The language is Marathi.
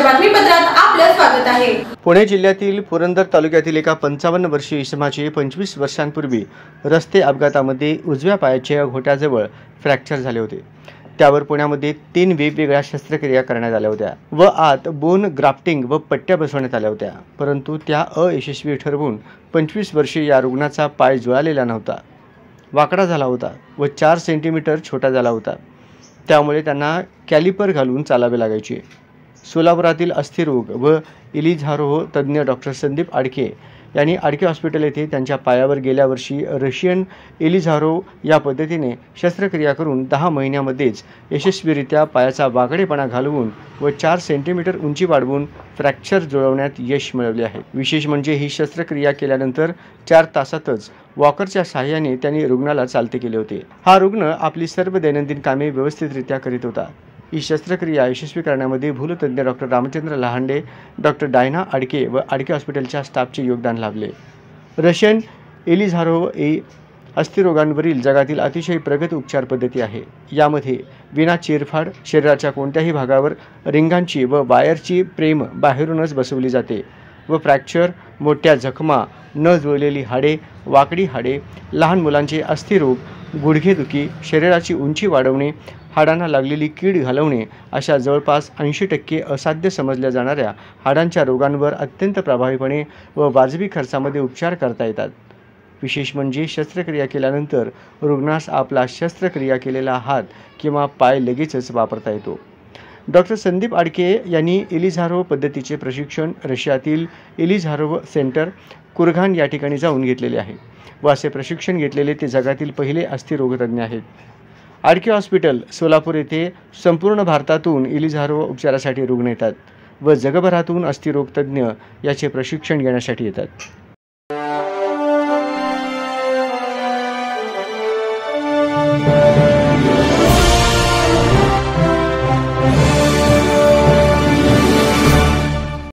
बातमीपत्रात आपलं स्वागत आहे। पुणे जिल्ह्यातील पुरंदर तालुक्यातील एका 55 वर्षीय इसमाचे 25 वर्षांपूर्वी रस्ते अपघातामध्ये उजव्या पायाच्या घोट्याजवळ फ्रॅक्चर झाले होते। त्यावर पुण्यामध्ये 3 वेगवेगळ्या शस्त्रक्रिया करण्यात आल्या होत्या व आत बोन ग्राफ्टिंग व पट्ट्या बसवण्यात आल्या होत्या, परंतु त्या अयशस्वी ठरवून 25 वर्षीय या रुग्णाचा पाय जुळालेला नव्हता, वाकडा झाला होता व 4 सेंटीमीटर छोटा झाला होता। त्यामुळे त्यांना कॅलिपर घालून चालावे लागायचे। सोलापुरातील अस्थिरोग व इलिझारोह तज्ज्ञ डॉक्टर संदीप आडके यांनी आडके हॉस्पिटल येथे त्यांच्या पायावर गेल्या वर्षी रशियन इलिझारोह या पद्धतीने शस्त्रक्रिया करून 10 महिन्यांमध्येच यशस्वीरित्या पायाचा वाकडेपणा घालवून व 4 सेंटीमीटर उंची वाढवून फ्रॅक्चर जुळवण्यात यश मिळवले आहे। विशेष म्हणजे ही शस्त्रक्रिया केल्यानंतर 4 तासातच वॉकरच्या सहाय्याने त्यांनी रुग्णाला चालते केले होते। हा रुग्ण आपली सर्व दैनंदिन कामे व्यवस्थितरित्या करीत होता। ही शस्त्रक्रिया यशस्वी करण्यामध्ये भूलतज्ञ doctor Ramchandra Lahande, doctor Diana Adke व आडके हॉस्पिटलच्या स्टाफचे योगदान लाभले। रशियन इलिझारोह ही अस्थिरोगांवरील जगातील अतिशय प्रगत उपचार पद्धती आहे। यामध्ये विना चिरफाड शरीराच्या कोणत्याही भागावर रिंगांची व वायरची फ्रेम बाहेरूनच बसवली जाते व फ्रॅक्चर, मोठ्या जखमा, न जुळलेली हाडे, वाकडी हाडे, लहान मुलांचे अस्थिरोग, गुडघेदुखी, शरीराची उंची वाढवणे, हाडांना लागलेली कीड घालवणे अशा जवळपास 80% असाध्य समजल्या जाणाऱ्या हाडांच्या रोगांवर अत्यंत प्रभावीपणे व वाजवी खर्चामध्ये उपचार करता येतात। विशेष म्हणजे शस्त्रक्रिया केल्यानंतर रुग्णास आपला शस्त्रक्रिया केलेला हात किंवा पाय लगेचच वापरता येतो। डॉक्टर संदीप आडके यांनी इलिझारोह पद्धतीचे प्रशिक्षण रशियातील इलिझारोह सेंटर कुरघान या ठिकाणी जाऊन घेतलेले आहे व असे प्रशिक्षण घेतलेले ते जगातील पहिले अस्थिरोगतज्ञ आहेत। आडके हॉस्पिटल सोलापूर येथे संपूर्ण भारतातून इलिझारोह उपचारासाठी रुग्ण येतात व जगभरातून अस्थिरोग तज्ज्ञ याचे प्रशिक्षण घेण्यासाठी येतात।